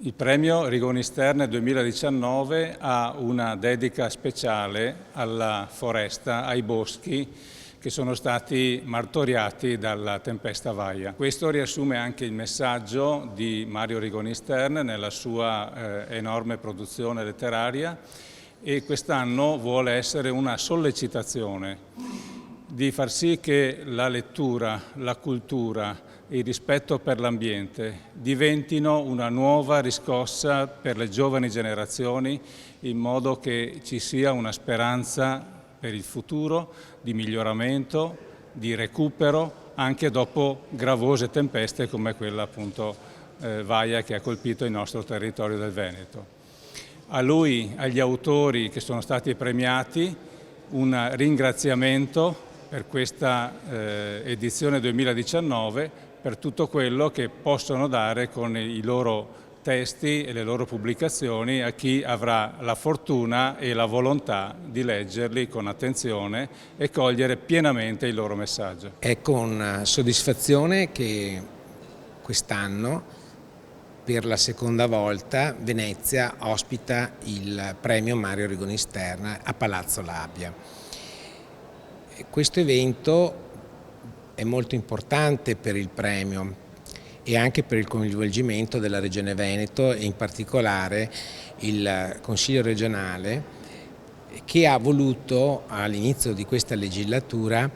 Il premio Rigoni Stern 2019 ha una dedica speciale alla foresta, ai boschi che sono stati martoriati dalla tempesta Vaia. Questo riassume anche il messaggio di Mario Rigoni Stern nella sua enorme produzione letteraria e quest'anno vuole essere una sollecitazione di far sì che la lettura, la cultura, il rispetto per l'ambiente diventino una nuova riscossa per le giovani generazioni, in modo che ci sia una speranza per il futuro di miglioramento, di recupero, anche dopo gravose tempeste come quella appunto Vaia che ha colpito il nostro territorio del Veneto. A lui, agli autori che sono stati premiati, un ringraziamento per questa edizione 2019, per tutto quello che possono dare con i loro testi e le loro pubblicazioni a chi avrà la fortuna e la volontà di leggerli con attenzione e cogliere pienamente il loro messaggio. È con soddisfazione che quest'anno, per la seconda volta, Venezia ospita il premio Mario Rigoni Stern a Palazzo Labbia. Questo evento è molto importante per il premio e anche per il coinvolgimento della Regione Veneto e in particolare il Consiglio regionale, che ha voluto all'inizio di questa legislatura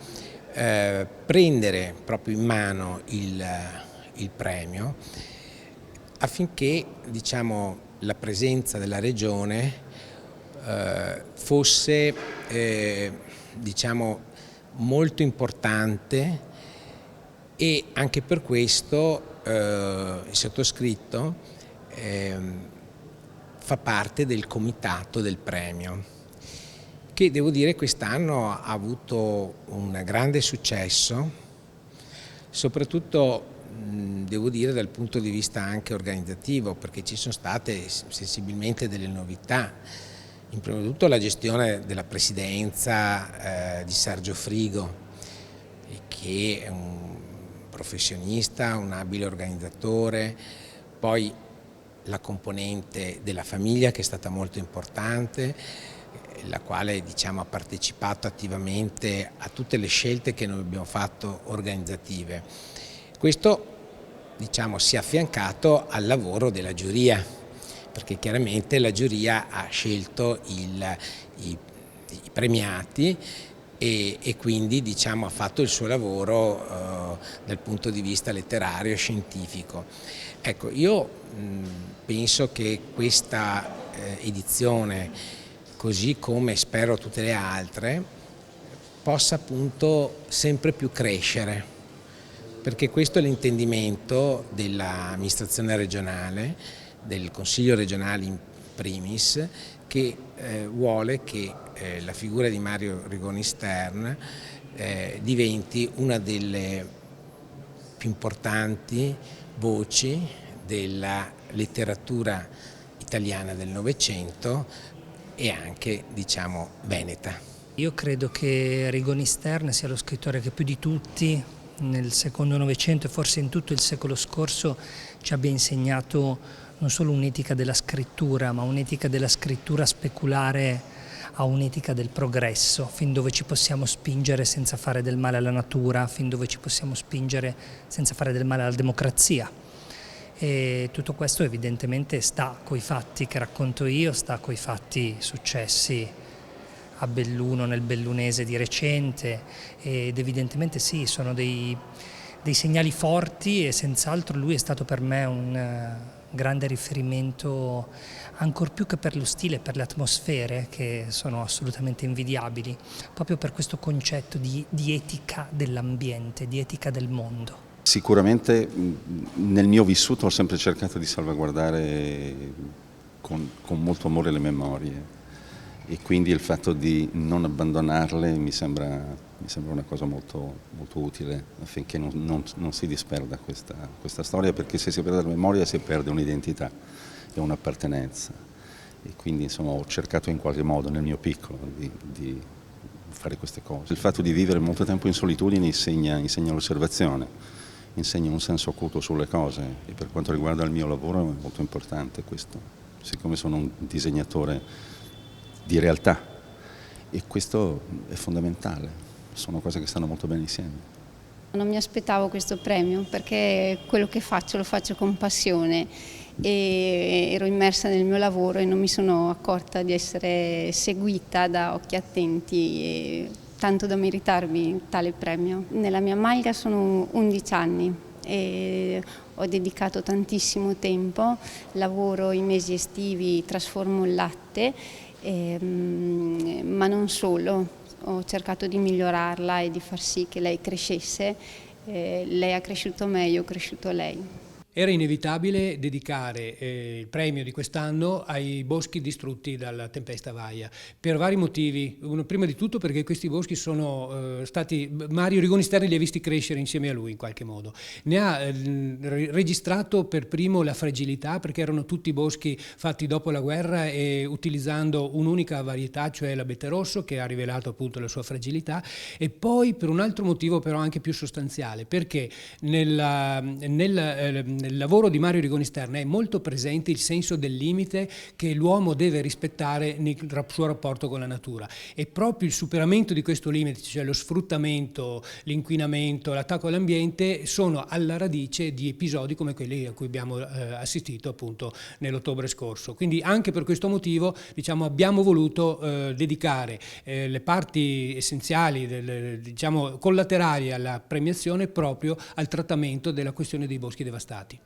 prendere proprio in mano il premio affinché, diciamo, la presenza della Regione fosse diciamo, molto importante, e anche per questo il sottoscritto fa parte del comitato del premio, che devo dire quest'anno ha avuto un grande successo, soprattutto devo dire dal punto di vista anche organizzativo, perché ci sono state sensibilmente delle novità. In primo luogo la gestione della presidenza di Sergio Frigo, che è un professionista, un abile organizzatore, poi la componente della famiglia che è stata molto importante, la quale, diciamo, ha partecipato attivamente a tutte le scelte che noi abbiamo fatto organizzative. Questo, diciamo, si è affiancato al lavoro della giuria, perché chiaramente la giuria ha scelto i premiati e quindi, diciamo, ha fatto il suo lavoro dal punto di vista letterario e scientifico. Ecco, io penso che questa edizione, così come spero tutte le altre, possa appunto sempre più crescere, perché questo è l'intendimento dell'amministrazione regionale, del Consiglio regionale in primis, che vuole che la figura di Mario Rigoni Stern diventi una delle più importanti voci della letteratura italiana del Novecento e anche, diciamo, veneta. Io credo che Rigoni Stern sia lo scrittore che più di tutti nel secondo Novecento e forse in tutto il secolo scorso ci abbia insegnato non solo un'etica della scrittura, ma un'etica della scrittura speculare a un'etica del progresso, fin dove ci possiamo spingere senza fare del male alla natura, fin dove ci possiamo spingere senza fare del male alla democrazia. E tutto questo evidentemente sta coi fatti che racconto io, sta coi fatti successi a Belluno, nel bellunese di recente, ed evidentemente sì, sono dei segnali forti, e senz'altro lui è stato per me un grande riferimento, ancor più che per lo stile e per le atmosfere, che sono assolutamente invidiabili, proprio per questo concetto di etica dell'ambiente, di etica del mondo. Sicuramente nel mio vissuto ho sempre cercato di salvaguardare con molto amore le memorie, e quindi il fatto di non abbandonarle mi sembra una cosa molto utile, affinché non si disperda questa storia, perché se si perde la memoria si perde un'identità e un'appartenenza, e quindi, insomma, ho cercato in qualche modo nel mio piccolo di fare queste cose. Il fatto di vivere molto tempo in solitudine insegna l'osservazione, insegna un senso acuto sulle cose e per quanto riguarda il mio lavoro è molto importante questo, siccome sono un disegnatore di realtà e questo è fondamentale, sono cose che stanno molto bene insieme. Non mi aspettavo questo premio perché quello che faccio lo faccio con passione e ero immersa nel mio lavoro e non mi sono accorta di essere seguita da occhi attenti e tanto da meritarmi tale premio. Nella mia malga sono 11 anni e ho dedicato tantissimo tempo, lavoro i mesi estivi, trasformo il latte, ma non solo. Ho cercato di migliorarla e di far sì che lei crescesse. Lei ha cresciuto me, io ho cresciuto lei. Era inevitabile dedicare il premio di quest'anno ai boschi distrutti dalla tempesta Vaia, per vari motivi. Prima di tutto perché questi boschi sono stati, Mario Rigoni Stern li ha visti crescere insieme a lui in qualche modo. Ne ha registrato per primo la fragilità, perché erano tutti boschi fatti dopo la guerra e utilizzando un'unica varietà, cioè l'abete rosso, che ha rivelato appunto la sua fragilità, e poi per un altro motivo però anche più sostanziale, perché nel lavoro di Mario Rigoni Stern è molto presente il senso del limite che l'uomo deve rispettare nel suo rapporto con la natura, e proprio il superamento di questo limite, cioè lo sfruttamento, l'inquinamento, l'attacco all'ambiente, sono alla radice di episodi come quelli a cui abbiamo assistito appunto nell'ottobre scorso. Quindi anche per questo motivo, diciamo, abbiamo voluto dedicare le parti essenziali, diciamo collaterali alla premiazione proprio al trattamento della questione dei boschi devastati.